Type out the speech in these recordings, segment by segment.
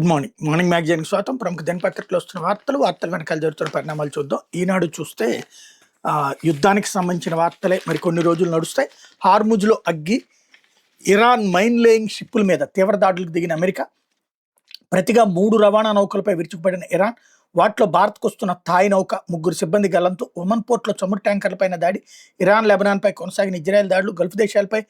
Good morning. Morning మ్యాగజైన్‌కి స్వాగతం. ప్రముఖ దినపత్రికలో వస్తున్న వార్తల వెనకాల జరుగుతున్న పరిణామాలు చూద్దాం. ఈనాడు చూస్తే యుద్ధానికి సంబంధించిన వార్తలే మరికొన్ని రోజులు నడుస్తాయి. హార్ముజ్‌లో అగ్గి, ఇరాన్ మైన్ లేయింగ్ షిప్పుల మీద తీవ్ర దాడులకు దిగిన అమెరికా, ప్రతిగా 3 రవాణా నౌకలపై విరుచుకుపడిన ఇరాన్, వాటిలో భారత్కు వస్తున్న థాయ్ నౌక 3 సిబ్బంది గల్లంతు, ఒమన్ పోర్టులో చమురు ట్యాంకర్లపైన దాడి, ఇరాన్ లెబనాన్పై కొనసాగిన ఇజ్రాయెల్ దాడులు, గల్ఫ్ దేశాలపై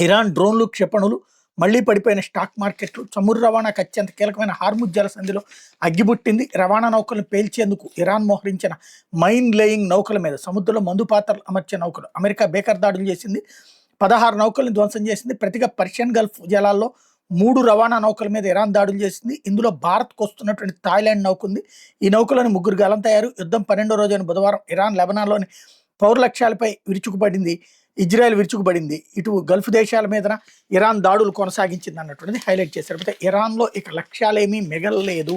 ఇరాన్ డ్రోన్లు, క్షిపణులు, మళ్లీ పడిపోయిన స్టాక్ మార్కెట్లు, చమురు రవాణాకు అత్యంత కీలకమైన హార్ముజ్ జలసంధిలో అగ్గిబుట్టింది. రవాణా నౌకలను పేల్చేందుకు ఇరాన్ మోహరించిన మైన్ లేయింగ్ నౌకల మీద సముద్రంలో మందు పాత్రలు అమర్చే నౌకలు అమెరికా బేకర్ దాడులు చేసింది. 16 నౌకలను ధ్వంసం చేసింది. ప్రతిగా పర్షియన్ గల్ఫ్ జలాల్లో 3 రవాణా నౌకల మీద ఇరాన్ దాడులు చేసింది. ఇందులో భారత్కు వస్తున్నటువంటి థాయిలాండ్ నౌక ఉంది. ఈ నౌకలను 3 గల్లంతయ్యారు. యుద్ధం 12వ రోజైన బుధవారం ఇరాన్ లెబనాన్లోని పౌర లక్ష్యాలపై విరుచుకుపడింది. ఇజ్రాయెల్ విరుచుకుపడింది. ఇటు గల్ఫ్ దేశాల మీద ఇరాన్ దాడులు కొనసాగించింది అన్నటువంటిది హైలైట్ చేశారు. అయితే ఇరాన్లో ఇక లక్ష్యాలేమీ మిగలలేదు,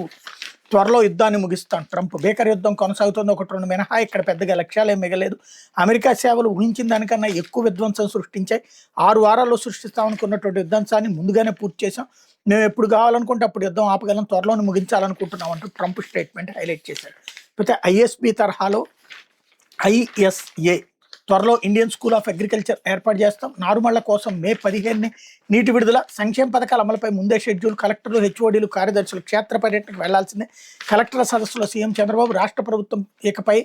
త్వరలో యుద్ధాన్ని ముగిస్తాం ట్రంప్. బేకర్ యుద్ధం కొనసాగుతుంది, 1-2 మినహా ఇక్కడ పెద్దగా లక్ష్యాలేం మిగలేదు. అమెరికా సేవలు ఊహించిన దానికన్నా ఎక్కువ విధ్వంసం సృష్టించాయి. 6 వారాల్లో సృష్టిస్తామనుకున్నటువంటి యుద్ధాంశాన్ని ముందుగానే పూర్తి చేశాం. మేము ఎప్పుడు కావాలనుకుంటే అప్పుడు యుద్ధం ఆపగలం, త్వరలోనే ముగించాలనుకుంటున్నాం అంటూ ట్రంప్ స్టేట్మెంట్ హైలైట్ చేశారు. అయితే ఐఎస్బి తరహాలో ఐఎస్ఏ త్వరలో ఇండియన్ స్కూల్ ఆఫ్ అగ్రికల్చర్ ఏర్పాటు చేస్తాం. నారుమళ్ల కోసం మే 15 నీటి విడుదల, సంక్షేమ పథకాల అమలుపై ముందే షెడ్యూల్. కలెక్టర్లు, హెచ్ఓడీలు, కార్యదర్శులు క్షేత్ర పర్యటనకు వెళ్లాల్సిందే. కలెక్టర్ల సదస్సులో సీఎం చంద్రబాబు, రాష్ట్ర ప్రభుత్వం ఇకపై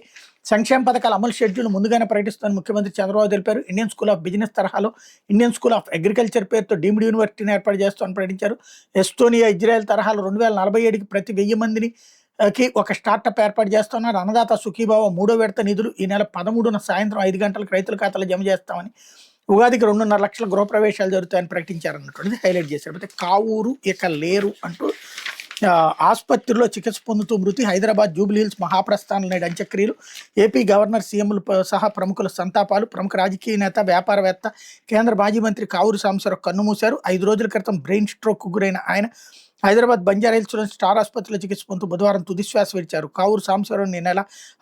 సంక్షేమ పథకాల అమలు షెడ్యూల్ ముందుగానే ప్రకటిస్తుందని ముఖ్యమంత్రి చంద్రబాబు తెలిపారు. ఇండియన్ స్కూల్ ఆఫ్ బిజినెస్ తరహాలో ఇండియన్ స్కూల్ ఆఫ్ అగ్రికల్చర్ పేరుతో డీమ్డ్ యూనివర్సిటీని ఏర్పాటు చేస్తామని ప్రకటించారు. ఎస్తోనియా, ఇజ్రాయెల్ తరహాలో 2047కి ప్రతి 1000 మందిని ఒక స్టార్టప్ ఏర్పాటు చేస్తున్నారు. అన్నదాత సుఖీభావ 3వ విడత నిధులు ఈ నెల 13న సాయంత్రం 5 గంటలకు రైతుల ఖాతాలో జమ చేస్తామని, ఉగాదికి 2.5 లక్షల గృహప్రవేశాలు జరుగుతాయని ప్రకటించారన్నటువంటిది హైలైట్ చేశారు. అయితే కావూరు ఇక లేరు అంటూ ఆసుపత్రిలో చికిత్స పొందుతూ మృతి, హైదరాబాద్ జూబ్లీహిల్స్ మహాప్రస్థానం నేడు అంత్యక్రియలు, ఏపీ గవర్నర్, సీఎంలు సహా ప్రముఖుల సంతాపాలు. ప్రముఖ రాజకీయ నేత, వ్యాపారవేత్త, కేంద్ర మాజీ మంత్రి కావూరు సాంబశివరావు కన్నుమూశారు. 5 రోజుల క్రితం బ్రెయిన్ స్ట్రోక్ గురైన ఆయన హైదరాబాద్ బంజారాహిల్స్లోని స్టార్ ఆసుపత్రిలో చికిత్స పొందుతూ బుధవారం తుదిశ్వాస విడిచారు. కావూరు సాంబశివరావుని నెల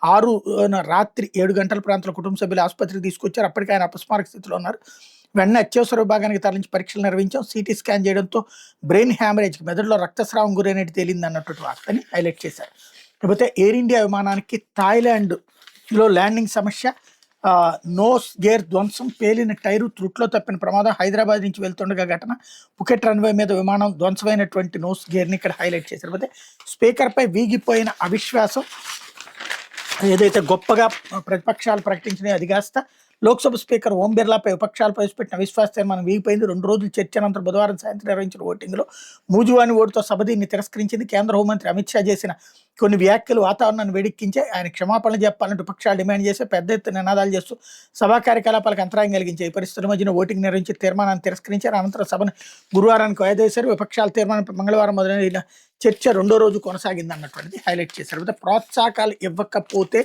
6న రాత్రి 7 గంటల ప్రాంతంలో కుటుంబ సభ్యులు ఆసుపత్రికి తీసుకొచ్చారు. అప్పటికే ఆయన అపస్మారక స్థితిలో ఉన్నారు. వెంటనే అత్యవసర విభాగానికి తరలించి పరీక్షలు నిర్వహించాం. సిటీ స్కాన్ చేయడంతో బ్రెయిన్ హ్యామరేజ్కి, మెదడులో రక్తస్రావం గురైనట్టు తేలింది అన్నటువంటి వార్తని హైలైట్ చేశారు. కాకపోతే ఎయిర్ ఇండియా విమానానికి థాయిలాండ్లో ల్యాండింగ్ సమస్య, నోస్ గేర్ ధ్వంసం, పేలిన టైరు, త్రుట్లో తప్పిన ప్రమాదం. హైదరాబాద్ నుంచి వెళ్తుండగా ఘటన. పుకెట్ రన్వే మీద విమానం ధ్వంసమైనటువంటి నోస్ గేర్ని ఇక్కడ హైలైట్ చేశారు. అయితే స్పీకర్పై వీగిపోయిన అవిశ్వాసం ఏదైతే గొప్పగా ప్రతిపక్షాలు ప్రకటించినాయి, అది కాస్త లోక్సభ స్పీకర్ ఓం బిర్లాపై విపక్షాలు ప్రవేశపెట్టిన అవిశ్వాస తీర్మానం వీగిపోయింది. 2 రోజుల చర్చ అనంతరం బుధవారం సాయంత్రం నిర్వహించిన ఓటింగ్లో మూజువాని ఓటుతో సభ దీన్ని తిరస్కరించింది. కేంద్ర హోంమంత్రి అమిత్ షా చేసిన కొన్ని వ్యాఖ్యలు వాతావరణాన్ని వేడెక్కించాయి. ఆయన క్షమాపణలు చెప్పాలంటూ విపక్షాలు డిమాండ్ చేసి పెద్ద ఎత్తున నినాదాలు చేస్తూ సభా కార్యకలాపాలకు అంతరాయం కలిగించాయి. ఈ పరిస్థితుల మధ్యన ఓటింగ్ నిర్వహించి తీర్మానాన్ని తిరస్కరించారు. అనంతరం సభను గురువారానికి వాయిదా వేశారు. విపక్షాల తీర్మానంపై మంగళవారం మొదలైన చర్చ 2వ రోజు కొనసాగింది అన్నటువంటిది హైలైట్ చేశారు. అయితే ప్రోత్సాహకాలు ఇవ్వకపోతే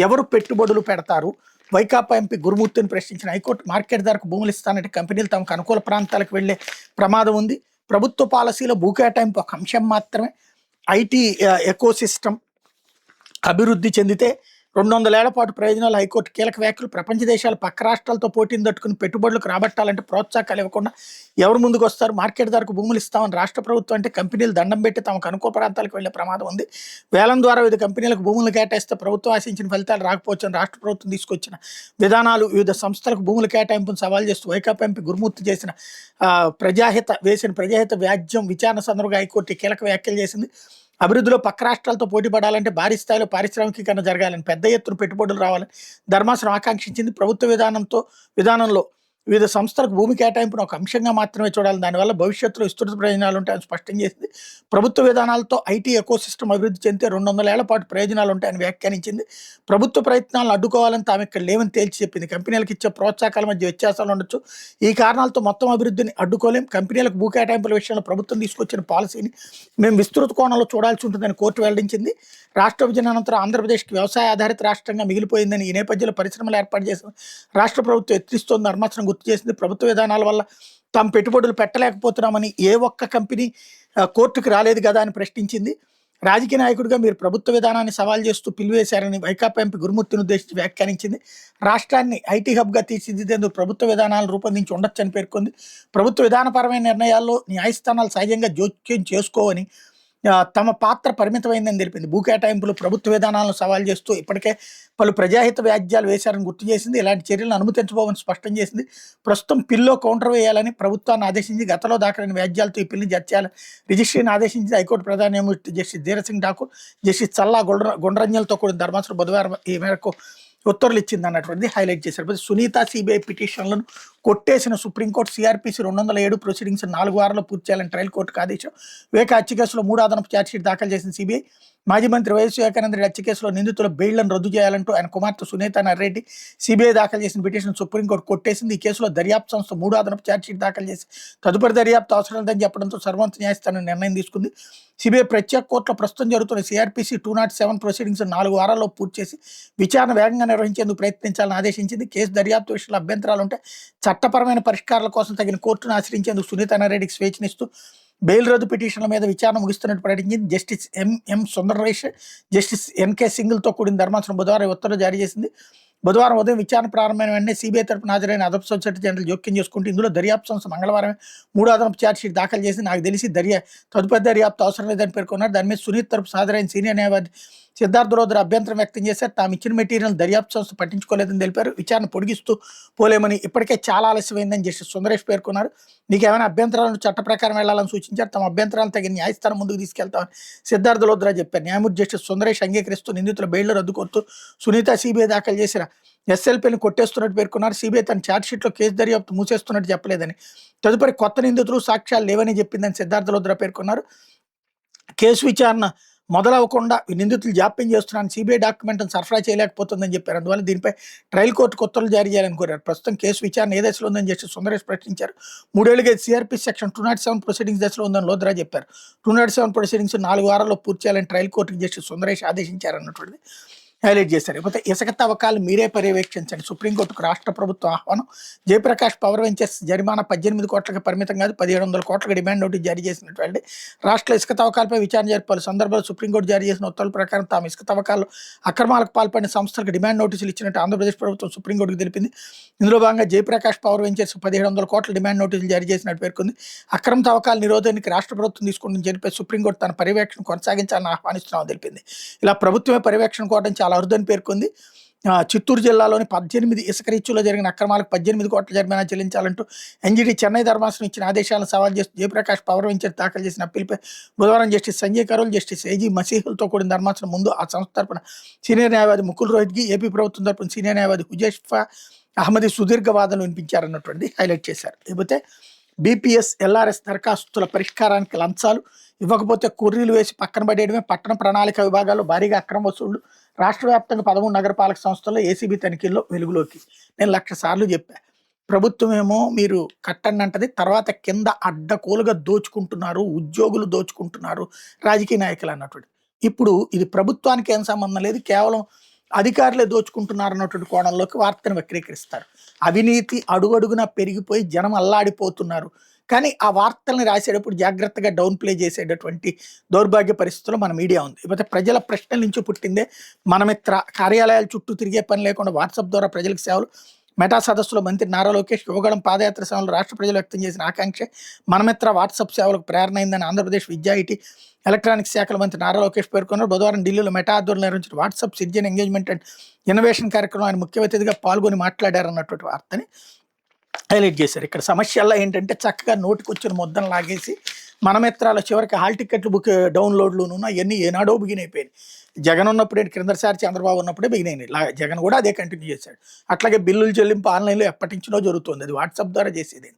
ఎవరు పెట్టుబడులు పెడతారు? వైకాపా ఎంపీ గురుమూర్తిని ప్రశ్నించిన హైకోర్టు, మార్కెట్ ధరకు భూములు ఇస్తానంటే కంపెనీలు తమకు అనుకూల ప్రాంతాలకు వెళ్లే ప్రమాదం ఉంది. ప్రభుత్వ పాలసీలో భూ కేటాయింపు ఒక అంశం మాత్రమే. ఐటీ ఎకోసిస్టమ్ అభివృద్ధి చెందితే 200 ఏళ్ల పాటు ప్రయోజనాలు. హైకోర్టు కీలక వ్యాఖ్యలు. ప్రపంచ దేశాలు పక్క రాష్ట్రాలతో పోటీని తట్టుకుని పెట్టుబడులకు రాబట్టాలంటే ప్రోత్సాహకాలు ఇవ్వకుండా ఎవరు ముందుకు వస్తారు? మార్కెట్ ధరకు భూములు ఇస్తామని రాష్ట్ర ప్రభుత్వం అంటే కంపెనీలు దండం పెట్టి తమకు అనుకూల ప్రాంతాలకు వెళ్లే ప్రమాదం ఉంది. వేలం ద్వారా వివిధ కంపెనీలకు భూములు కేటాయిస్తే ప్రభుత్వం ఆశించిన ఫలితాలు రాకపోవచ్చని రాష్ట్ర ప్రభుత్వం తీసుకొచ్చిన విధానాలు వివిధ సంస్థలకు భూముల కేటాయింపును సవాల్ చేస్తూ వైకాపా ఎంపీ గురుమూర్తి చేసిన ప్రజాహిత వ్యాజ్యం విచారణ సందర్భంగా హైకోర్టు కీలక వ్యాఖ్యలు చేసింది. అభివృద్ధిలో పక్క రాష్ట్రాలతో పోటీ పడాలంటే భారీ స్థాయిలో పారిశ్రామికీకరణ జరగాలని, పెద్ద ఎత్తున పెట్టుబడులు రావాలని ధర్మాసనం ఆకాంక్షించింది. ప్రభుత్వ విధానంలో వివిధ సంస్థలకు భూమి కేటాయింపును ఒక అంశంగా మాత్రమే చూడాలి, దానివల్ల భవిష్యత్తులో విస్తృత ప్రయోజనాలు ఉంటాయని స్పష్టం చేసింది. ప్రభుత్వ విధానాలతో ఐటీ ఎకోసిస్టమ్ అభివృద్ధి చెందితే 200 ఏళ్ల పాటు ప్రయోజనాలు ఉంటాయని వ్యాఖ్యానించింది. ప్రభుత్వ ప్రయత్నాలను అడ్డుకోవాలని తాము ఇక్కడ లేవని తేల్చి చెప్పింది. కంపెనీలకు ఇచ్చే ప్రోత్సాహకాల మధ్య వ్యత్యాసాలు ఉండొచ్చు, ఈ కారణాలతో మొత్తం అభివృద్ధిని అడ్డుకోలేం. కంపెనీలకు భూ కేటాయింపుల విషయంలో ప్రభుత్వం తీసుకొచ్చిన పాలసీని మేము విస్తృత కోణంలో చూడాల్సి ఉంటుందని కోర్టు వెల్లడించింది. రాష్ట్ర విభజన అనంతరం ఆంధ్రప్రదేశ్కి వ్యవసాయ ఆధారిత రాష్ట్రంగా మిగిలిపోయిందని, ఈ నేపథ్యంలో పరిశ్రమలు ఏర్పాటు చేసిన రాష్ట్ర ప్రభుత్వం ఎత్తిస్తోంది ధర్మాసనం గుర్తు చేసింది. ప్రభుత్వ విధానాల వల్ల తాము పెట్టుబడులు పెట్టలేకపోతున్నామని ఏ ఒక్క కంపెనీ కోర్టుకు రాలేదు కదా అని ప్రశ్నించింది. రాజకీయ నాయకుడిగా మీరు ప్రభుత్వ విధానాన్ని సవాల్ చేస్తూ పిలివేశారని వైకాపా ఎంపీ గురుమూర్తిని ఉద్దేశించి వ్యాఖ్యానించింది. రాష్ట్రాన్ని ఐటీ హబ్గా తీర్చిదిద్దేందుకు ప్రభుత్వ విధానాలు రూపొందించి ఉండొచ్చని పేర్కొంది. ప్రభుత్వ విధానపరమైన నిర్ణయాల్లో న్యాయస్థానాలు సహజంగా జోక్యం చేసుకోవని, తమ పాత్ర పరిమితమైందని తెలిపింది. భూ కేటాయింపులు ప్రభుత్వ విధానాలను సవాల్ చేస్తూ ఇప్పటికే పలు ప్రజాహిత వ్యాజ్యాలు వేశారని గుర్తు చేసింది. ఇలాంటి చర్యలను అనుమతించబోమని స్పష్టం చేసింది. ప్రస్తుతం పిల్లో కౌంటర్ వేయాలని ప్రభుత్వాన్ని ఆదేశించి గతంలో దాఖలైన వ్యాజ్యాలతో ఈ పిల్లిని జడ్జ్ చేయాలని రిజిస్ట్రీని ఆదేశించింది. హైకోర్టు ప్రధాన న్యాయమూర్తి జస్టిస్ ధీరసింగ్ ఠాకూర్, జస్టిస్ చల్లా గుండ్రంజల్తో కూడిన ధర్మాసనం బుధవారం ఈ మేరకు ఉత్తర్వులు ఇచ్చింది అన్నటువంటిది హైలైట్ చేశారు. సునీత సిబిఐ పిటిషన్లను కొట్టేసిన సుప్రీంకోర్టు సిఆర్పిసి 207 ప్రొసీడింగ్స్ 4 వారాల్లో పూర్తి చేయాలని ట్రయల్ కోర్టుకు ఆదేశం. వివేక హత్య కేసులో 3 అదనపు ఛార్జ్షీట్ దాఖలు చేసిన సిబిఐ మాజీ మంత్రి వైఎస్ వివేకానంద రెడ్డి హత్య కేసులో నిందితుల బెయిళ్లను రద్దు చేయాలంటూ ఆయన కుమార్తె సునీత నర్రెడ్డి సిబిఐ దాఖలు చేసిన పిటిషన్ సుప్రీంకోర్టు కొట్టేసింది. ఈ కేసులో దర్యాప్తు సంస్థ 3 అదనపు ఛార్జ్షీట్ దాఖలు చేసి తదుపరి దర్యాప్తు అవసరం లేదని చెప్పడంతో సర్వోన్నత న్యాయస్థానం నిర్ణయం తీసుకుంది. సిబిఐ ప్రత్యేక కోర్టులో ప్రస్తుతం జరుగుతున్న సిఆర్పిసి 207 ప్రొసీడింగ్స్ 4 వారాల్లో పూర్తి చేసి విచారణ వేగంగా నిర్వహించేందుకు ప్రయత్నించాలని ఆదేశించింది. కేసు దర్యాప్తు విషయంలో అభ్యంతరాలు ఉంటే చట్టపరమైన పరిష్కారాల కోసం తగిన కోర్టును ఆశ్రయించేందుకు సునీత నర్రెడ్డికి స్వేచ్ఛనిస్తూ బెయిల్ రద్దు పిటిషన్ల మీద విచారణ ముగిస్తున్నట్టు ప్రకటించింది. జస్టిస్ ఎంఎం సుందరరేష్, జస్టిస్ ఎన్కే సింగిల్తో కూడిన ధర్మాసనం బుధవారం ఉత్తర్వులు జారీ చేసింది. బుధవారం ఉదయం విచారణ ప్రారంభమైన వెంటనే సిబిఐ తరపున హాజరైన అదనపు సొలిసిటర్ జనరల్ జోక్యం చేసుకుంటూ ఇందులో దర్యాప్తు సంస్థ మంగళవారం 3 అదనపు ఛార్జ్షీట్ దాఖలు చేసి నాకు తెలిసి తదుపరి దర్యాప్తు అవసరం లేదని పేర్కొన్నారు. దాని మీద సునీత్ తరపు హాజరైన సీనియర్ న్యాయవాది సిద్ధార్థ లోద్రా అభ్యంతరం వ్యక్తం చేశారు. తాము ఇచ్చిన మెటీరియల్ దర్యాప్తు సంస్థ పట్టించుకోలేదని తెలిపారు. విచారణ పొడిగిస్తూ పోలేమని, ఇప్పటికే చాలా ఆలస్యమైందని జస్టిస్ సుందరేష్ పేర్కొన్నారు. మీకు ఏమైనా అభ్యంతరాలను చట్ట ప్రకారం వెళ్లాలని సూచించారు. తమ అభ్యంతరాలను తగిన న్యాయస్థానం ముందుకు తీసుకెళ్తామని సిద్ధార్థ లోద్రా చెప్పారు. న్యాయమూర్తి జస్టిస్ సుందరేష్ అంగీకరిస్తూ నిందితుల బెయిళ్లు రద్దు కోరుతూ సునీత సిబిఐ దాఖలు చేసిన ఎస్ఎల్పీని కొట్టేస్తున్నట్టు పేర్కొన్నారు. సిబిఐ తన ఛార్జ్షీట్లో కేసు దర్యాప్తు మూసేస్తున్నట్టు చెప్పలేదని, తదుపరి కొత్త నిందితులు సాక్ష్యాలు లేవని చెప్పిందని సిద్ధార్థ లోద్రా పేర్కొన్నారు. కేసు విచారణ మొదలవ్వకుండా నిందితులు జాప్యం చేస్తున్నారని సిబిఐ డాక్యుమెంట్ను సరఫరా చేయలేకపోతుందని చెప్పారు. అందువల్ల దీనిపై ట్రయల్ కోర్టు ఉత్తర్వులు జారీ చేయాలని కోరారు. ప్రస్తుతం కేసు విచారణ ఏ దశలో ఉందని జస్టిస్ సుందరేష్ ప్రశ్నించారు. 3 ఏళ్లుగా సిఆర్పి సెక్షన్ 207 ప్రొసీడింగ్స్ దశలో ఉందని లోద్రా చెప్పారు. 207 ప్రొసీడింగ్స్ 4 వారాల్లో పూర్తి చేయాలని ట్రయల్ కోర్టుకి జస్టిస్ సుందరేష్ ఆదేశించారన్నటువంటిది హైలైట్ చేశారు. ఇకపోతే ఇసుక తవ్వకాలు మీరే పర్యవేక్షించండి, సుప్రీంకోర్టుకు రాష్ట్ర ప్రభుత్వం ఆహ్వానం. జయప్రకాష్ పవర్ వెంచర్స్ జరిమానా 18 కోట్లకు పరిమితం కాదు, 1700 కోట్లకు డిమాండ్ నోటీస్ జారీ చేసినటువంటి రాష్ట్ర ఇసుక తవ్వకాలపై విచారణ జరిపారు. సందర్భంలో సుప్రీంకోర్టు జారీ చేసిన ఉత్తర్వుల ప్రకారం తాము ఇసుక తవ్వకాల్లో అక్రమాలకు పాల్పడిన సంస్థలకు డిమాండ్ నోటీసులు ఇచ్చినట్టు ఆంధ్రప్రదేశ్ ప్రభుత్వం సుప్రీంకోర్టుకు తెలిపింది. ఇందులో భాగంగా జయప్రకాష్ పవర్ వెంచర్స్ 1700 కోట్ల డిమాండ్ నోటీసులు జారీ చేసినట్టు పేర్కొంది. అక్రమ తవ్వకాల నిరోధానికి రాష్ట్ర ప్రభుత్వం తీసుకుంటుందని చెప్పి సుప్రీంకోర్టు తన పర్యవేక్షణ కొనసాగించాలని ఆహ్వానిస్తున్నామని తెలిపింది. ఇలా ప్రభుత్వమే పర్యవేక్షణ కోవడం చాలా అరుదని పేర్కొంది. చిత్తూరు జిల్లాలోని 18 ఇసుక రీచ్లో జరిగిన అక్రమాలకు 18 కోట్ల జరిమానా చెల్లించాలంటూ ఎన్జిటి చెన్నై ధర్మాసనం ఇచ్చిన ఆదేశాలను సవాల్ చేస్తూ జయప్రకాష్ పవర్ వెంచర్ దాఖలు చేసిన అప్పీల్పై బుధవారం justice Sanjay Karol, justice A G మసీహులతో కూడిన ధర్మాసనం ముందు ఆ సంస్థ తరపున సీనియర్ న్యాయవాది ముకుల్ రోహిత్గి, ఏపీ ప్రభుత్వం తరపున సీనియర్ న్యాయవాది హుజైఫా అహ్మదీ సుదీర్ఘ వాదనలు వినిపించారన్నటువంటిది హైలైట్ చేశారు. లేకపోతే బీపీఎస్ ఎల్ఆర్ఎస్ దరఖాస్తుల పరిష్కారానికి లంచాలు ఇవ్వకపోతే కుర్రీలు వేసి పక్కన పడేయడమే, పట్టణ ప్రణాళిక విభాగాల్లో భారీగా అక్రమ వసూళ్లు. రాష్ట్ర వ్యాప్తంగా 13 నగరపాలక సంస్థల్లో ఏసీబీ తనిఖీల్లో వెలుగులోకి. నేను 1,00,000 సార్లు చెప్పా, ప్రభుత్వం ఏమో మీరు కట్టండి అంటది, తర్వాత కింద అడ్డకోలుగా దోచుకుంటున్నారు, ఉద్యోగులు దోచుకుంటున్నారు, రాజకీయ నాయకులు అన్నటువంటి. ఇప్పుడు ఇది ప్రభుత్వానికి ఏం సంబంధం లేదు, కేవలం అధికారులే దోచుకుంటున్నారు అన్నటువంటి కోణంలోకి వార్తను వక్రీకరిస్తారు. అవినీతి అడుగడుగునా పెరిగిపోయి జనం అల్లాడిపోతున్నారు. కానీ ఆ వార్తల్ని రాసేటప్పుడు జాగ్రత్తగా డౌన్ ప్లే చేసేటటువంటి దౌర్భాగ్య పరిస్థితుల్లో మన మీడియా ఉంది. ఇకపోతే ప్రజల ప్రశ్నల నుంచి పుట్టిందే మనమిత్ర. కార్యాలయాల చుట్టూ తిరిగే పని లేకుండా వాట్సాప్ ద్వారా ప్రజలకు సేవలు. మెటా సదస్సులో మంత్రి నారా లోకేష్ యువగళం పాదయాత్ర సేవలు రాష్ట్ర ప్రజలు వ్యక్తం చేసిన ఆకాంక్ష మనమిత్ర వాట్సాప్ సేవలకు ప్రేరణ అయిందని ఆంధ్రప్రదేశ్ విద్యా, ఐటీ, ఎలక్ట్రానిక్స్ శాఖల మంత్రి నారా లోకేష్ పేర్కొన్నారు. బుధవారం ఢిల్లీలో మెటా ఆధ్వర్యంలో నిర్వహించిన WhatsApp citizen engagement and innovation కార్యక్రమం ఆయన ముఖ్య అతిథిగా పాల్గొని మాట్లాడారన్నటువంటి వార్తని హైలైట్ చేశారు. ఇక్కడ సమస్యల్లో ఏంటంటే చక్కగా నోటికొచ్చిన ముద్దను లాగేసి మనమిత్రాల చివరికి హాల్ టికెట్లు బుక్ డౌన్లోడ్లోనూ అవన్నీ ఏనాడో బిగినైపోయాయి. జగన్ ఉన్నప్పుడే, క్రిందసారి చంద్రబాబు ఉన్నప్పుడే బిగినాయి. జగన్ కూడా అదే కంటిన్యూ చేశాడు. అట్లాగే బిల్లులు చెల్లింపు ఆన్లైన్లో ఎప్పటి నుంచో జరుగుతుంది, అది వాట్సాప్ ద్వారా చేసేది.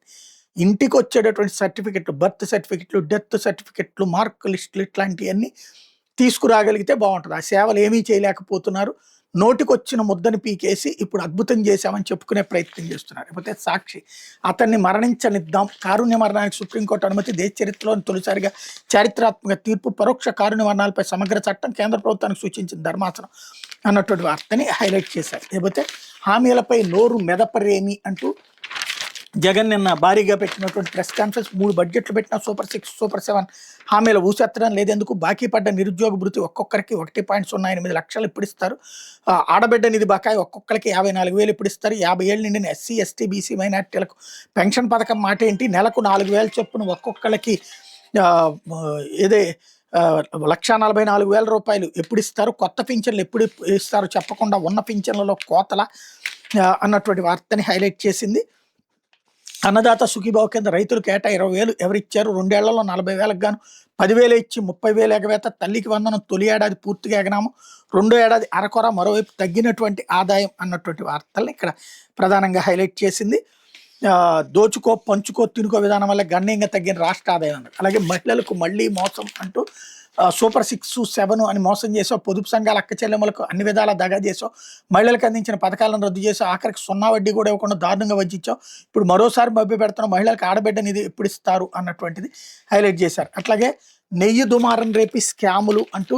ఇంటికి వచ్చేటటువంటి సర్టిఫికెట్లు, బర్త్ సర్టిఫికెట్లు, డెత్ సర్టిఫికెట్లు, మార్క్ లిస్టులు ఇట్లాంటివన్నీ తీసుకురాగలిగితే బాగుంటుంది. ఆ సేవలు ఏమీ చేయలేకపోతున్నారు. నోటికొచ్చిన ముద్దని పీకేసి ఇప్పుడు అద్భుతం చేశామని చెప్పుకునే ప్రయత్నం చేస్తున్నారు. లేకపోతే సాక్షి అతన్ని మరణించనిద్దాం, కారుణ్య మరణానికి సుప్రీంకోర్టు అనుమతి, దేశ చరిత్రలోని తొలిసారిగా చారిత్రాత్మక తీర్పు, పరోక్ష కారుణ్య మరణాలపై సమగ్ర చట్టం కేంద్ర ప్రభుత్వానికి సూచించిన ధర్మాసనం అన్నటువంటి వార్తని హైలైట్ చేశారు. లేకపోతే హామీలపై నోరు మెదపరేమి అంటూ జగన్ నిన్న భారీగా పెట్టినటువంటి ప్రెస్ కాన్ఫరెన్స్ 3 బడ్జెట్లు పెట్టిన సూపర్ 6, సూపర్ 7 హామీలు ఊసెత్తడం లేదెందుకు, బాకీ పడ్డ నిరుద్యోగ భృతి ఒక్కొక్కరికి 1.08 లక్షలు ఇప్పుడు ఇస్తారు, ఆడబిడ్డ నిధి బకాయి ఒక్కొక్కరికి 54,000 ఇప్పుడు ఇస్తారు, 50 ఏళ్ళు నిండిన ఎస్సీ, ఎస్టీ, బీసీ మైనార్టీలకు పెన్షన్ పథకం మాట ఏంటి, నెలకు 4,000 చొప్పున ఒక్కొక్కరికి ఏదే 1,44,000 రూపాయలు ఎప్పుడు ఇస్తారు, కొత్త పింఛన్లు ఎప్పుడు ఇస్తారు చెప్పకుండా ఉన్న పింఛన్లలో కోతల అన్నటువంటి వార్తని హైలైట్ చేసింది. అన్నదాత సుఖీభావ కింద రైతులకు ఏటా 20,000 ఎవరిచ్చారు, 2 ఏళ్లలో 40,000కు గాను 10,000 ఇచ్చి 30,000 ఎగవేత, తల్లికి వందనం తొలి ఏడాది పూర్తిగా ఎగనాము, 2వ ఏడాది అరకొర, మరోవైపు తగ్గినటువంటి ఆదాయం అన్నటువంటి వార్తల్ని ఇక్కడ ప్రధానంగా హైలైట్ చేసింది. దోచుకో పంచుకో తినుకో విధానం వల్ల గణనీయంగా తగ్గిన రాష్ట్ర ఆదాయం అన్నారు. అలాగే మహిళలకు మళ్ళీ మోసం అంటూ సూపర్ 6, 7 అని మోసం చేసావు, పొదుపు సంఘాల అక్క చెల్లెమ్మలకు అన్ని విధాలా దగా చేసావు, మహిళలకు అందించిన పథకాలను రద్దు చేసావు, ఆఖరికి 0 వడ్డీ కూడా ఇవ్వకుండా దారుణంగా వంచావు, ఇప్పుడు మరోసారి మభ్య పెడుతున్న మహిళలకు ఆడబిడ్డ నిధి ఎప్పుడు ఇస్తారు అన్నటువంటిది హైలైట్ చేశారు. అట్లాగే నెయ్యి దుమారం రేపి స్కాములు అంటూ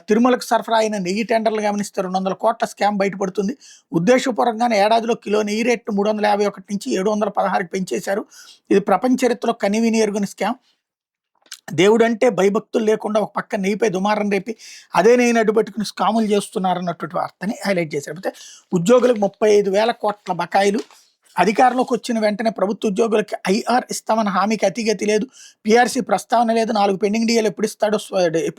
తిరుమలకు సరఫరా అయిన నెయ్యి టెండర్లు గమనిస్తే 200 కోట్ల స్కామ్ బయటపడుతుంది. ఉద్దేశపూర్వకంగానే ఏడాదిలో కిలో నెయ్యి రేటు 351 నుంచి 716కి పెంచేశారు. ఇది ప్రపంచ చరిత్రలో కనివిని ఎరుగని స్కామ్. దేవుడంటే భయభక్తులు లేకుండా ఒక పక్క నెయ్యిపై దుమారం రేపి అదే నెయ్యిని అడ్డుపెట్టుకుని స్కాములు చేస్తున్నారన్నటువంటి వార్తని హైలైట్ చేశారు. అయితే ఉద్యోగులకు 35,000 కోట్ల బకాయిలు, అధికారంలోకి వచ్చిన వెంటనే ప్రభుత్వ ఉద్యోగులకి ఐఆర్ ఇస్తామన్న హామీకి అతిగతి లేదు, పీఆర్సీ ప్రస్తావన లేదు, 4 పెండింగ్ డిఏలు ఎప్పుడు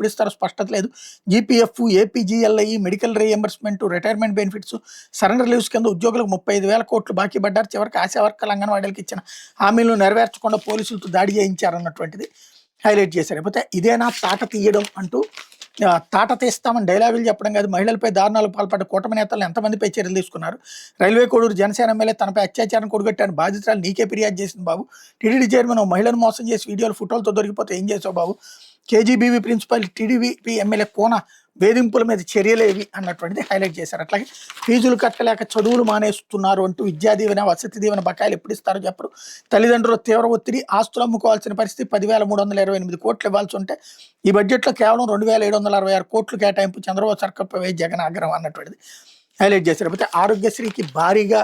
ఇస్తారో స్పష్టత లేదు, GPF, APGLI, medical reimbursement, retirement benefits, surrender leaves కింద ఉద్యోగులకు 35,000 కోట్లు బాకీ పడ్డారు. చివరికి ఆశా వర్కర్లు, అంగన్వాడీలకు ఇచ్చిన హామీలను నెరవేర్చకుండా పోలీసులతో దాడి చేయించారన్నటువంటిది హైలైట్ చేశారు. లేకపోతే ఇదేనా తాట తీయడం అంటూ తాట తీస్తామని డైలాగులు చెప్పడం కాదు, మహిళలపై దారుణాలకు పాల్పడ్డ కూటమి నేతలు ఎంతమందిపై చర్యలు తీసుకున్నారు, రైల్వే కోడూరు జనసేన ఎమ్మెల్యే తనపై అత్యాచారం కొడుగట్టాను, బాధితురాలు నీకే ఫిర్యాదు చేసింది బాబు, టీడీడీ చైర్మన్ మహిళను మోసం చేసి వీడియోలు ఫోటోలతో దొరికిపోతే ఏం చేసావు బాబు, కేజీబీవీ ప్రిన్సిపల్ టీడీపీ ఎమ్మెల్యే కోన వేధింపుల మీద చర్యలేవి అన్నటువంటిది హైలైట్ చేశారు. అట్లాగే ఫీజులు కట్టలేక చదువులు మానేస్తున్నారు అంటూ విద్యా దీవెన, వసతి దీవెన బకాయిలు ఎప్పుడు ఇస్తారో చెప్పరు, తల్లిదండ్రుల తీవ్ర ఒత్తిడి, ఆస్తులు అమ్ముకోవాల్సిన పరిస్థితి, 10,328 కోట్లు ఇవ్వాల్సి ఉంటే ఈ బడ్జెట్లో కేవలం 2,766 కోట్లు కేటాయింపు, చంద్రబాబు సర్కార్పై జగన్ ఆగ్రహం అన్నటువంటిది హైలైట్ చేశారు. లేకపోతే ఆరోగ్యశ్రీకి భారీగా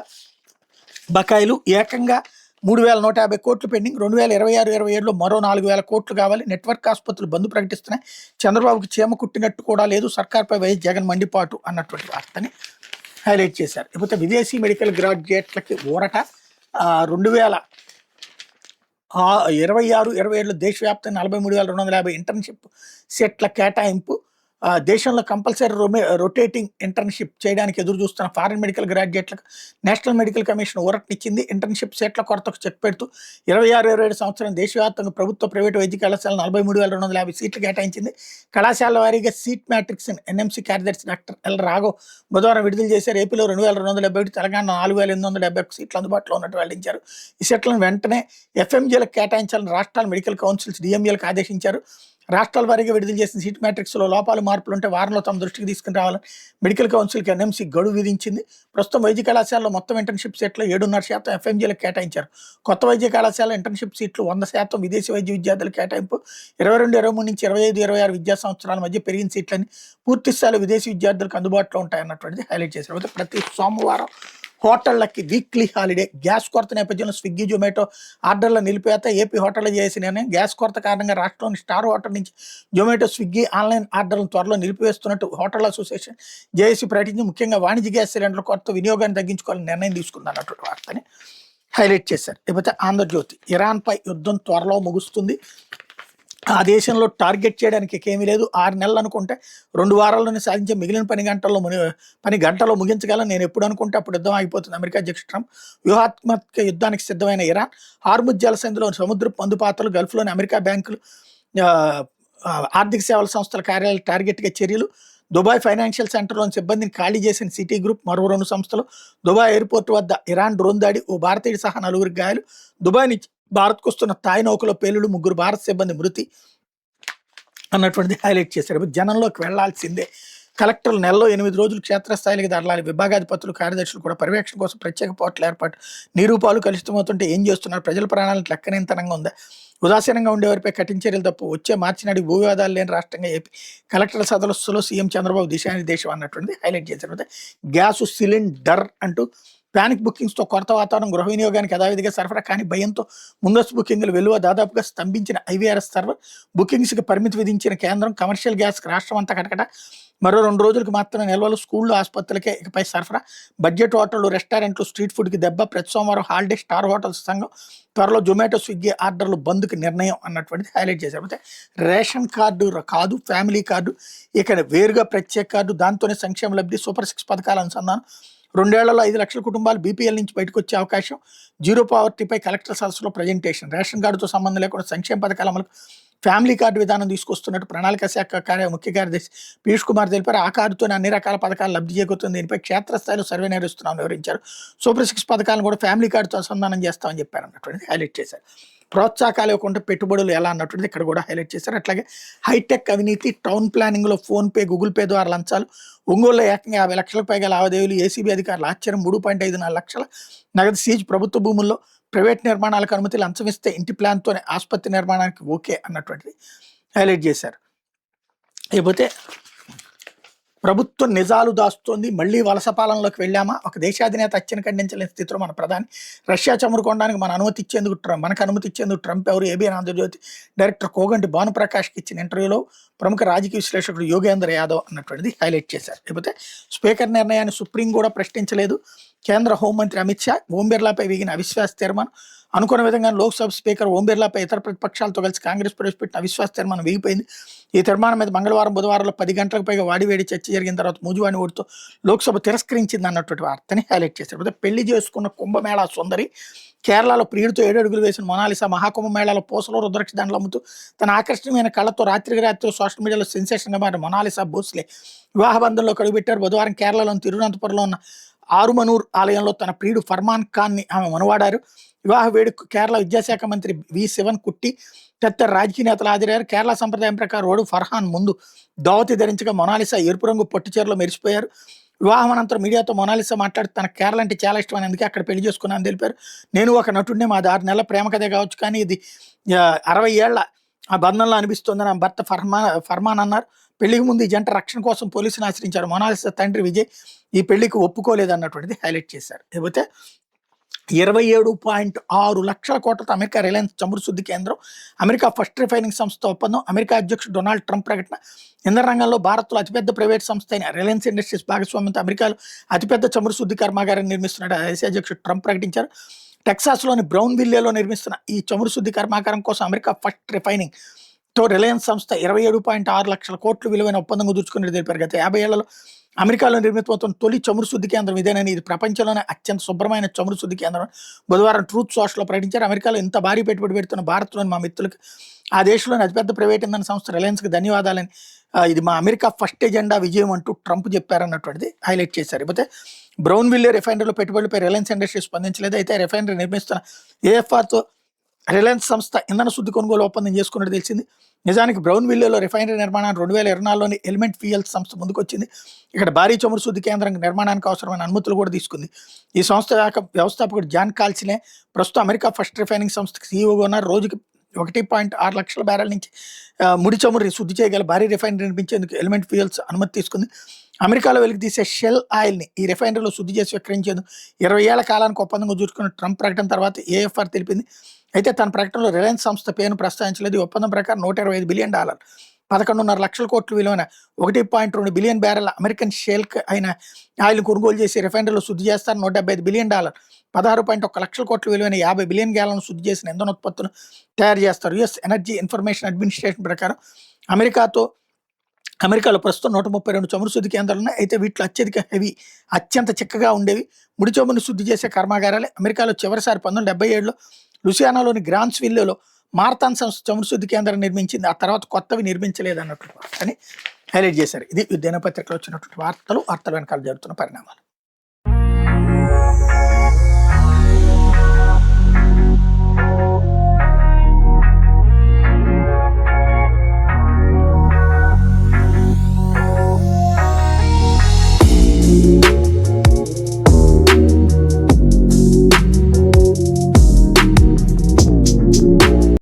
బకాయిలు, ఏకంగా 3,150 కోట్లు పెండింగ్, 2026-27లో మరో 4,000 కోట్లు కావాలి, నెట్వర్క్ ఆసుపత్రులు బంద్ ప్రకటిస్తున్నాయి, చంద్రబాబుకి చీమ కుట్టినట్టు కూడా లేదు, సర్కార్పై వైఎస్ జగన్ మండిపాటు అన్నటువంటి వార్తని హైలైట్ చేశారు. లేకపోతే విదేశీ మెడికల్ గ్రాడ్యుయేట్లకి ఊరట, 2026-27లో దేశవ్యాప్తంగా 43,250 ఇంటర్న్షిప్ సెట్ల కేటాయింపు, దేశంలో కంపల్సరీ రొటేటింగ్ ఇంటర్న్షిప్ చేయడానికి ఎదురు చూస్తున్న ఫారిన్ మెడికల్ గ్రాడ్యుయేట్లకు నేషనల్ మెడికల్ కమిషన్ ఊరటనిచ్చింది. ఇంటర్న్షిప్ సీట్ల కొరతకు చెక్ పెడుతూ 26-27 సంవత్సరం దేశవ్యాప్తంగా ప్రభుత్వ, ప్రైవేటు వైద్య కళాశాల 43,250 సీట్లు కేటాయించింది. కళాశాల వారీగా సీట్ మ్యాట్రిక్స్ ఎన్ఎంసీ కార్యదర్శి డాక్టర్ ఎల్ రాఘవ్ బుధవారం విడుదల చేశారు. ఏపీలో 2,271, తెలంగాణ 4,871 సీట్లు అందుబాటులో ఉన్నట్టు వెల్లడించారు. ఈ సీట్లను వెంటనే ఎఫ్ఎంజీలకు కేటాయించాలని రాష్ట్రాల మెడికల్ కౌన్సిల్స్ డిఎంఏలకు ఆదేశించారు. రాష్ట్రాల వారీగా విడుదల చేసిన సీట్ మ్యాట్రిక్స్లో లోపాలు, మార్పులు ఉంటే వారంలో తమ దృష్టికి తీసుకుని రావాలని మెడికల్ కౌన్సిల్కి ఎన్ఎంసీ గడువు విధించింది. ప్రస్తుతం వైద్య కళాశాలలో మొత్తం ఇంటర్న్షిప్ సీట్లు 7.5% ఎఫ్ఎంజీలకు కేటాయించారు. కొత్త వైద్య కళాశాల ఇంటర్న్షిప్ సీట్లు 100% విదేశీ వైద్య విద్యార్థుల కేటాయింపు, 22-23 నుంచి 25-26 విద్యా సంవత్సరాల మధ్య పెరిగిన సీట్లని పూర్తిస్థాయిలో విదేశీ విద్యార్థులకు అందుబాటులో ఉంటాయన్నటువంటిది హైలైట్ చేశారు. ప్రతి సోమవారం హోటళ్లకి వీక్లీ హాలిడే, గ్యాస్ కొరత నేపథ్యంలో స్విగ్గీ, జొమాటో ఆర్డర్ల నిలిపేత, ఏపీ హోటళ్లు చేసిన నిర్ణయం, గ్యాస్ కొరత కారణంగా రాష్ట్రంలోని స్టార్ హోటల్ నుంచి జొమాటో, స్విగ్గీ ఆన్లైన్ ఆర్డర్లను త్వరలో నిలిపివేస్తున్నట్టు హోటల్ అసోసియేషన్ జేఏసీ ప్రకటించి ముఖ్యంగా వాణిజ్య గ్యాస్ సిలిండర్ల కొరత వినియోగాన్ని తగ్గించుకోవాలని నిర్ణయం తీసుకుందన్నటువంటి వార్తని హైలైట్ చేశారు. లేకపోతే ఆంధ్రజ్యోతి, ఇరాన్పై యుద్ధం త్వరలో ముగుస్తుంది, ఆ దేశంలో టార్గెట్ చేయడానికి ఏమీ లేదు, 6 నెలలు అనుకుంటే 2 వారాల్లోనే సాధించే మిగిలిన పని గంటలో ముగించగలని నేను ఎప్పుడు అనుకుంటే అప్పుడు యుద్ధం ఆగిపోతుంది, అమెరికా అధ్యక్షుడు ట్రంప్. వ్యూహాత్మక యుద్ధానికి సిద్ధమైన ఇరాన్, హార్ముజ్ జలసంధిలోని సముద్ర మందుపాత్రలు, గల్ఫ్లోని అమెరికా బ్యాంకులు, ఆర్థిక సేవల సంస్థల కార్యాలయాలు టార్గెట్గా చర్యలు, దుబాయ్ ఫైనాన్షియల్ సెంటర్లోని సిబ్బందిని ఖాళీ చేసిన సిటీ గ్రూప్, మరో 2 సంస్థలు, దుబాయ్ ఎయిర్పోర్ట్ వద్ద ఇరాన్ డ్రోన్ దాడి, ఓ భారతీయుడు సహా 9 గాయాలు, దుబాయ్ నుంచి భారత్కు వస్తున్న థాయ్ నౌకలో పేలుడు, 3 భారత సిబ్బంది మృతి అన్నటువంటిది హైలైట్ చేశారు. జనంలోకి వెళ్లాల్సిందే, కలెక్టర్లు నెలలో 8 రోజులు క్షేత్రస్థాయికి తరలాలి, విభాగాధిపతులు, కార్యదర్శులు కూడా పర్యవేక్షణ కోసం ప్రత్యేక పోర్టల్ ఏర్పాటు, నీరూపాలు కలుషితమవుతుంటే ఏం చేస్తున్నారు, ప్రజల ప్రాణాలకు లెక్కనేంతనంగా ఉందా, ఉదాసీనంగా ఉండేవారిపై కఠిన చర్యలు తప్పు, వచ్చే మార్చి నాటికి భూ వివాదాలు లేని రాష్ట్రంగా ఏపీ, కలెక్టర్ల సదస్సులో సీఎం చంద్రబాబు దిశానిర్దేశం అన్నటువంటిది హైలైట్ చేశారు. గ్యాస్ సిలిండర్ అంటూ పానిక్ బుకింగ్స్తో కొరత వాతావరణం, గృహ వినియోగానికి యథావిధిగా సరఫరా కానీ భయంతో ముందస్తు బుకింగ్లు వెలువ దాదాపుగా స్తంభించిన ఐవీఆర్ఎస్ సర్వర్, బుకింగ్స్కి పరిమితి విధించిన కేంద్రం, కమర్షియల్ గ్యాస్కి రాష్ట్రం అంతా కటకట, మరో 2 రోజులకు మాత్రమే నిల్వలు, స్కూళ్ళు ఆసుపత్రులకే ఇకపై సరఫరా, బడ్జెట్ హోటళ్లు రెస్టారెంట్లు స్ట్రీట్ ఫుడ్కి దెబ్బ, ప్రతి సోమవారం హాలిడే, స్టార్ హోటల్స్ సంఘం త్వరలో జొమాటో స్విగ్గీ ఆర్డర్లు బంద్కి నిర్ణయం అన్నటువంటిది హైలైట్ చేశారు. అయితే రేషన్ కార్డు కాదు, ఫ్యామిలీ కార్డు, ఇక వేరుగా ప్రత్యేక కార్డు, దాంతోనే సంక్షేమ లబ్ధి, సూపర్ 6 పథకాల అనుసంధానం, 2 ఏళ్లలో 5 లక్షల కుటుంబాలు బీపీఎల్ నుంచి బయటకు వచ్చే అవకాశం, జీరో పావర్టీపై కలెక్టర్ సదస్సులో ప్రజెంటేషన్, రేషన్ కార్డుతో సంబంధం లేకుండా సంక్షేమ పథకాల అమలు, ఫ్యామిలీ కార్డు విధానం తీసుకొస్తున్నట్టు ప్రణాళిక శాఖ ముఖ్య కార్యదర్శి పీయూష్ కుమార్ తెలిపారు. ఆ కార్డుతోనే అన్ని రకాల పథకాలు లబ్ధి చేకూరుతుంది, దీనిపై క్షేత్రస్థాయిలో సర్వే నిర్వహిస్తున్నామని వివరించారు. సూపర్ 6 పథకాలను కూడా ఫ్యామిలీ కార్డుతో అనుసంధానం చేస్తామని చెప్పారు అన్నటువంటిది హైలైట్ చేశారు. ప్రోత్సాహకాలు ఇవ్వకుండా పెట్టుబడులు ఎలా అన్నటువంటిది ఇక్కడ కూడా హైలైట్ చేశారు. అట్లాగే హైటెక్ అవినీతి, టౌన్ ప్లానింగ్లో ఫోన్పే, గూగుల్ పే ద్వారా లంచాలు, ఒంగోలులో ఏకంగా 50 లక్షలకు పైగా లావాదేవీలు, ఏసీబీ అధికారులు ఆశ్చర్యం, 3.54 లక్షల నగదు సీజ్, ప్రభుత్వ భూముల్లో ప్రైవేట్ నిర్మాణాలకు అనుమతి, లంచం ఇస్తే ఇంటి ప్లాన్తోనే ఆసుపత్రి నిర్మాణానికి ఓకే అన్నటువంటిది హైలైట్ చేశారు. లేకపోతే ప్రభుత్వం నిజాలు దాస్తోంది, మళ్ళీ వలస పాలనలోకి వెళ్ళామా, ఒక దేశాధినేత హత్యను ఖండించలేని స్థితిలో మన ప్రధాని, రష్యా చమురు కొనడానికి మనకు అనుమతి ఇచ్చేందుకు ట్రంప్ ఎవరు, ఏబిఎన్ ఆంధ్రజ్యోతి డైరెక్టర్ కోగంటి భానుప్రకాష్కి ఇచ్చిన ఇంటర్వ్యూలో ప్రముఖ రాజకీయ విశ్లేషకుడు యోగేంద్ర యాదవ్ అన్నటువంటిది హైలైట్ చేశారు. లేకపోతే స్పీకర్ నిర్ణయాన్ని సుప్రీం కూడా ప్రశ్నించలేదు, కేంద్ర హోంమంత్రి అమిత్ షా, ఓం బిర్లాపై వీగిన అవిశ్వాస తీర్మానం, అనుకున్న విధంగా లోక్సభ స్పీకర్ ఓం బిర్లాపై ఇతర ప్రతిపక్షాలతో కలిసి కాంగ్రెస్ ప్రవేశపెట్టిన అవిశ్వాస తీర్మానం వీగిపోయింది. ఈ తీర్మానం మీద మంగళవారం, బుధవారంలో 10 గంటలకు పైగా వాడివేడి చర్చ జరిగిన తర్వాత మూజువాణి ఓటుతో లోక్సభ తిరస్కరించింది అన్నటువంటి వార్తని హైలైట్ చేశారు. పెళ్లి చేసుకున్న కుంభమేళా సుందరి, కేరళలో ప్రియుడితో 7 అడుగులు వేసిన మొనాలిసా, మహాకుంభమేళాలో పూసలో రుద్రాక్ష దండలు అమ్ముతూ తన ఆకర్షణీయమైన కళ్ళతో రాత్రికి రాత్రి సోషల్ మీడియాలో సెన్సేషన్గా మారిన మొనాలిసా భోస్లే వివాహ బంధంలో కడుగుపెట్టారు. బుధవారం కేరళలోని తిరువనంతపురంలో ఉన్న ఆరుమనూర్ ఆలయంలో తన ప్రియుడు ఫర్మాన్ ఖాన్ని ఆమె మనవాడారు. వివాహ వేడుక కేరళ విద్యాశాఖ మంత్రి వి శివన్ కుట్టి, తదితర రాజకీయ నేతలు హాజరయ్యారు. కేరళ సంప్రదాయం ప్రకారం ఓడు ఫర్హాన్ ముందు దావతి ధరించగా మొనాలిసా ఎరుపు రంగు పొట్టి చీరలో మెరిసిపోయారు. వివాహం అనంతరం మీడియాతో మొనాలిసా మాట్లాడుతూ తన కేరళ అంటే చాలా ఇష్టం, అందుకే అక్కడ పెళ్లి చేసుకున్నానని తెలిపారు. నేను ఒక నటుడినే, మా 6 నెలల ప్రేమ కథే కావచ్చు, కానీ ఇది 60 ఏళ్ల ఆ బంధంలో అనిపిస్తోందని ఆమె భర్త ఫర్మాన్ అన్నారు. పెళ్లికి ముందు ఈ జంట రక్షణ కోసం పోలీసులు ఆశ్రయించారు. మొనాలిసా తండ్రి విజయ్ ఈ పెళ్లికి ఒప్పుకోలేదు అన్నటువంటిది హైలైట్ చేశారు. లేకపోతే 27.6 లక్షల కోట్లతో అమెరికా రిలయన్స్ చమురు శుద్ధి కేంద్రం, అమెరికా ఫస్ట్ రిఫైనింగ్ సంస్థ ఒప్పందం, అమెరికా అధ్యక్షుడు డొనాల్డ్ ట్రంప్ ప్రకటన, ఇంధన రంగంలో భారత్లో అతిపెద్ద ప్రైవేట్ సంస్థ అయిన రిలయన్స్ ఇండస్ట్రీస్ భాగస్వామ్యంతో అమెరికాలో అతిపెద్ద చమురు శుద్ధి కర్మాగారాన్ని నిర్మిస్తున్నట్టు దేశ అధ్యక్షుడు ట్రంప్ ప్రకటించారు. టెక్సాస్లోని బ్రౌన్ విల్లేలో నిర్మిస్తున్న ఈ చమురు శుద్ధి కర్మాగారం కోసం అమెరికా ఫస్ట్ రిఫైనింగ్ తో రిలయన్స్ సంస్థ 27.6 లక్షల కోట్లు విలువైన ఒప్పందం కుదుర్చుకున్నట్టు తెలిపారు. గత 50 ఏళ్లలో అమెరికాలో నిర్మితమవుతున్న తొలి చమురు శుద్ధి కేంద్రం ఇదేనని, ఇది ప్రపంచంలోనే అత్యంత శుభ్రమైన చమురు శుద్ధి కేంద్రం బుధవారం ట్రూత్ సోషల్లో ప్రకటించారు. అమెరికాలో ఇంత భారీ పెట్టుబడి పెడుతున్న భారత్లోని మా మిత్రులకు, ఆ దేశంలోని అతిపెద్ద ప్రైవేట్ ఇంధన సంస్థ రిలయన్స్కి ధన్యవాదాలని, ఇది మా అమెరికా ఫస్ట్ ఎజెండా విజయం అంటూ ట్రంప్ చెప్పారన్నటువంటిది హైలైట్ చేశారు. లేకపోతే బ్రౌన్ విల్లే రిఫైనరీలో పెట్టుబడులపై రిలయన్స్ ఇండస్ట్రీస్ స్పందించలేదు. అయితే రిఫైనరీ నిర్మిస్తున్న ఏఎఫ్ఆర్తో రిలయన్స్ సంస్థ ఇంధన శుద్ధి కొనుగోలు ఒప్పందం చేసుకున్నట్టు తెలిసింది. నిజానికి బ్రౌన్ విల్లేలో రిఫైనరీ నిర్మాణాన్ని 2024లోని ఎలిమెంట్ ఫ్యూయల్స్ సంస్థ ముందుకు వచ్చింది. ఇక్కడ భారీ చమురు శుద్ధి కేంద్రం నిర్మాణానికి అవసరమైన అనుమతులు కూడా తీసుకుంది. ఈ సంస్థ వ్యవస్థాపకుడు జాన్ కాల్సినే ప్రస్తుతం అమెరికా ఫస్ట్ రిఫైనింగ్ సంస్థకి సీఈఓగా ఉన్నారు. రోజుకి 1.6 లక్షల బ్యారెల్ నుంచి ముడి చమురు శుద్ధి చేయగల భారీ రిఫైనరీ నిర్మించేందుకు ఎలిమెంట్ ఫ్యూయల్స్ అనుమతి తీసుకుంది. అమెరికాలో వెలికి తీసే షెల్ ఆయిల్ని ఈ రిఫైనరీలో శుద్ధి చేసి విక్రయించేందుకు 20 ఏళ్ల కాలానికి ఒప్పందం కుదుర్చుకున్న ట్రంప్ ప్రకటన తర్వాత ఏఎఫ్ఆర్ తెలిపింది. అయితే తన ప్రకటనలో రిలయన్స్ సంస్థ పేరును ప్రస్తావించలేదు. ఈ ఒప్పందం ప్రకారం $125 బిలియన్, 11.5 లక్షల కోట్లు విలువైన 1.2 బిలియన్ బ్యారెల్ అమెరికన్ షేల్ అయిన ఆయిల్ కొనుగోలు చేసి రిఫైనరీలో శుద్ధి చేస్తారు. $175 బిలియన్, 16.1 లక్షల కోట్లు విలువైన 50 బిలియన్ గ్యాలన్ శుద్ధి చేసిన ఇంధన ఉత్పత్తులు తయారు చేస్తారు. యుఎస్ ఎనర్జీ ఇన్ఫర్మేషన్ అడ్మినిస్ట్రేషన్ ప్రకారం అమెరికాలో ప్రస్తుతం 132 చమురు శుద్ధి కేంద్రాలు ఉన్నాయి. అయితే వీటిలో అత్యంత చిక్కగా ఉండేవి ముడి చమురును శుద్ధి చేసే కర్మాగారాలే. అమెరికాలో చివరిసారి 1977లో లూసియానాలోని గ్రాన్స్ విల్లేలో మారథాన్ సంస్థ చమురు శుద్ధి కేంద్రం నిర్మించింది. ఆ తర్వాత కొత్తవి నిర్మించలేదు అన్నట్టు అని హైలైట్ చేశారు. ఇది దినపత్రికలో వచ్చినటువంటి వార్తలు వెనకాల జరుగుతున్న పరిణామాలు.